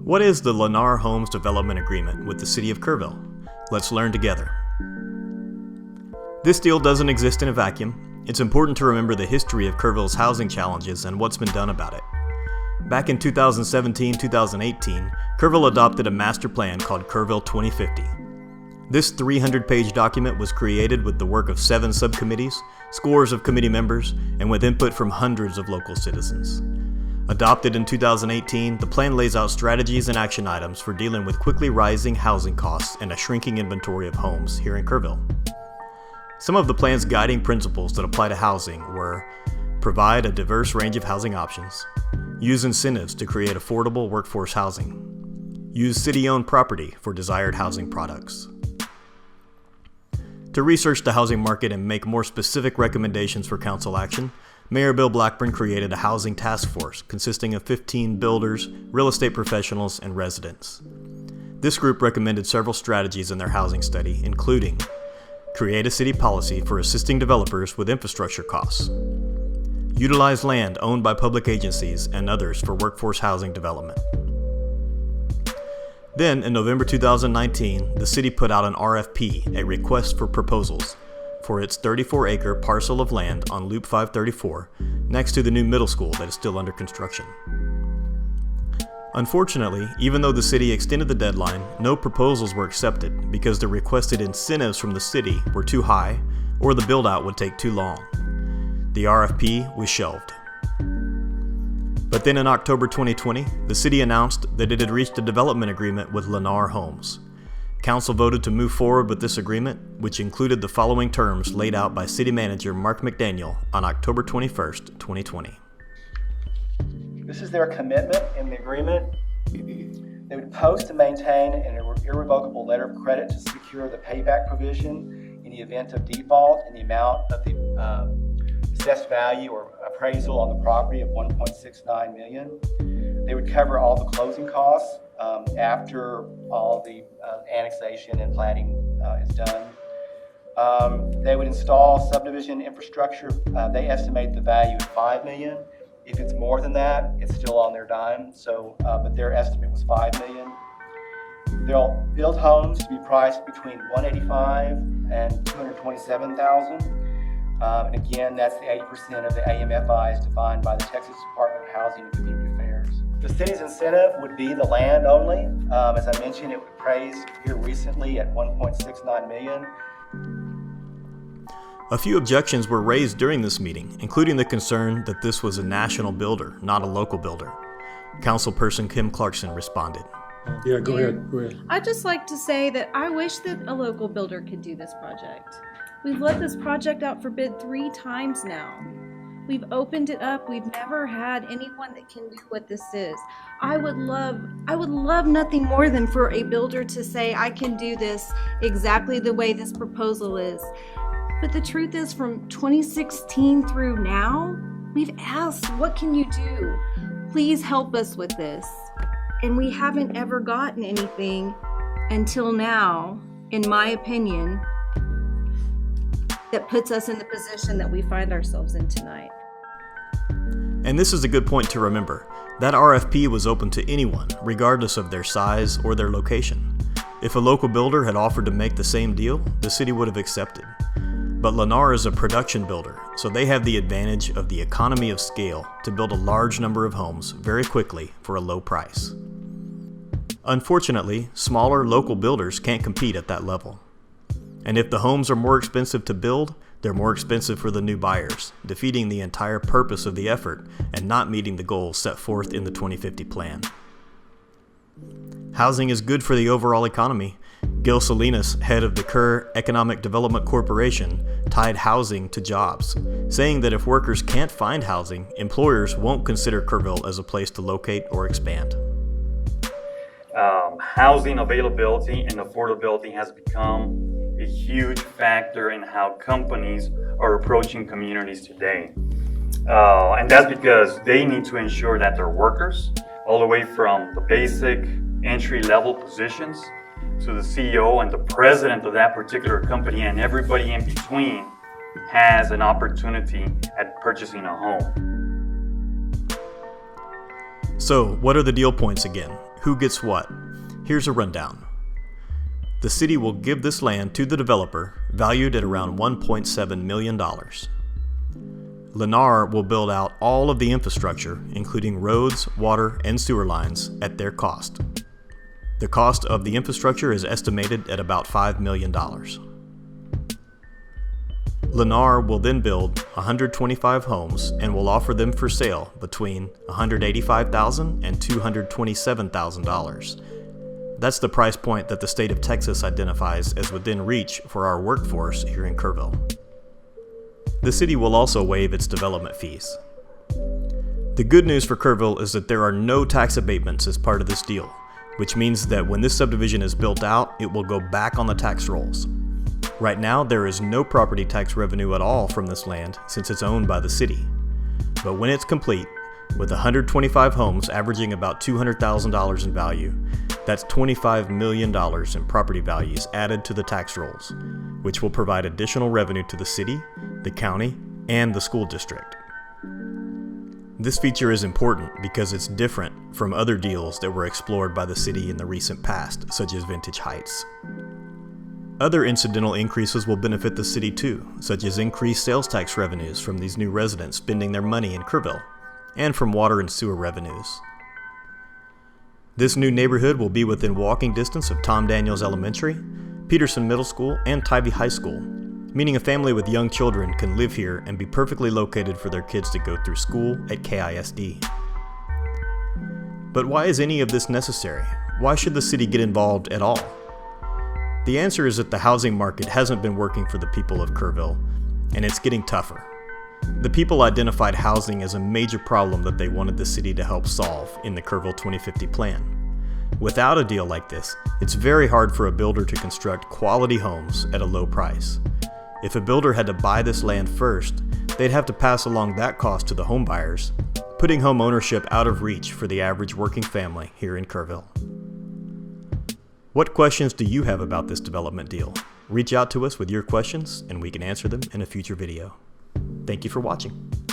What is the Lennar Homes development agreement with the city of Kerrville? Let's learn together. This deal doesn't exist in a vacuum. It's important to remember the history of Kerrville's housing challenges and what's been done about it. Back in 2017-2018, Kerrville adopted a master plan called Kerrville 2050. This 300-page document was created with the work of 7 subcommittees, scores of committee members, and with input from hundreds of local citizens. Adopted in 2018, the plan lays out strategies and action items for dealing with quickly rising housing costs and a shrinking inventory of homes here in Kerrville. Some of the plan's guiding principles that apply to housing were: provide a diverse range of housing options, use incentives to create affordable workforce housing, use city-owned property for desired housing products. To research the housing market and make more specific recommendations for council action, Mayor Bill Blackburn created a housing task force consisting of 15 builders, real estate professionals, and residents. This group recommended several strategies in their housing study, including create a city policy for assisting developers with infrastructure costs, utilize land owned by public agencies and others for workforce housing development. Then, in November 2019, the city put out an RFP, a request for proposals, for its 34-acre parcel of land on Loop 534 next to the new middle school that is still under construction. Unfortunately, even though the city extended the deadline, no proposals were accepted because the requested incentives from the city were too high or the build-out would take too long. The RFP was shelved. But then in October 2020, the city announced that it had reached a development agreement with Lennar Homes. Council voted to move forward with this agreement, which included the following terms laid out by City Manager Mark McDaniel on October 21st, 2020. This is their commitment in the agreement. They would post and maintain an irrevocable letter of credit to secure the payback provision in the event of default in the amount of the assessed value or appraisal on the property of $1.69 million. They would cover all the closing costs after all the annexation and planning is done. They would install subdivision infrastructure. They estimate the value at $5 million. If it's more than that, it's still on their dime. But their estimate was $5 million. They'll build homes to be priced between $185,000 and $227,000. And again, that's the 80% of the AMFIs defined by the Texas Department of Housing and Community Affairs. The city's incentive would be the land only. As I mentioned, it was appraised here recently at $1.69 million. A few objections were raised during this meeting, including the concern that this was a national builder, not a local builder. Councilperson Kim Clarkson responded. Yeah, go ahead. I'd just like to say that I wish that a local builder could do this project. We've let this project out for bid 3 times now. We've opened it up. We've never had anyone that can do what this is. I would love nothing more than for a builder to say, I can do this exactly the way this proposal is. But the truth is, from 2016 through now, we've asked, what can you do? Please help us with this. And we haven't ever gotten anything until now, in my opinion, that puts us in the position that we find ourselves in tonight. And this is a good point to remember. That RFP was open to anyone, regardless of their size or their location. If a local builder had offered to make the same deal, the city would have accepted. But Lennar is a production builder, so they have the advantage of the economy of scale to build a large number of homes very quickly for a low price. Unfortunately, smaller local builders can't compete at that level. And if the homes are more expensive to build, they're more expensive for the new buyers, defeating the entire purpose of the effort and not meeting the goals set forth in the 2050 plan. Housing is good for the overall economy. Gil Salinas, head of the Kerr Economic Development Corporation, tied housing to jobs, saying that if workers can't find housing, employers won't consider Kerrville as a place to locate or expand. Housing availability and affordability has become a huge factor in how companies are approaching communities today. And that's because they need to ensure that their workers, all the way from the basic entry-level positions to the CEO and the president of that particular company and everybody in between, has an opportunity at purchasing a home. So, what are the deal points again? who gets what? Here's a rundown. The city will give this land to the developer, valued at around $1.7 million. Lennar will build out all of the infrastructure, including roads, water, and sewer lines, at their cost. The cost of the infrastructure is estimated at about $5 million. Lennar will then build 125 homes and will offer them for sale between $185,000 and $227,000. That's the price point that the state of Texas identifies as within reach for our workforce here in Kerrville. The city will also waive its development fees. The good news for Kerrville is that there are no tax abatements as part of this deal, which means that when this subdivision is built out, it will go back on the tax rolls. Right now, there is no property tax revenue at all from this land since it's owned by the city. But when it's complete, with 125 homes averaging about $200,000 in value, that's $25 million in property values added to the tax rolls, which will provide additional revenue to the city, the county, and the school district. This feature is important because it's different from other deals that were explored by the city in the recent past, such as Vintage Heights. Other incidental increases will benefit the city too, such as increased sales tax revenues from these new residents spending their money in Kerrville, and from water and sewer revenues. This new neighborhood will be within walking distance of Tom Daniels Elementary, Peterson Middle School, and Tybee High School, meaning a family with young children can live here and be perfectly located for their kids to go through school at KISD. But why is any of this necessary? Why should the city get involved at all? The answer is that the housing market hasn't been working for the people of Kerrville, and it's getting tougher. The people identified housing as a major problem that they wanted the city to help solve in the Kerrville 2050 plan. Without a deal like this, it's very hard for a builder to construct quality homes at a low price. If a builder had to buy this land first, they'd have to pass along that cost to the home buyers, putting home ownership out of reach for the average working family here in Kerrville. What questions do you have about this development deal? Reach out to us with your questions and we can answer them in a future video. Thank you for watching.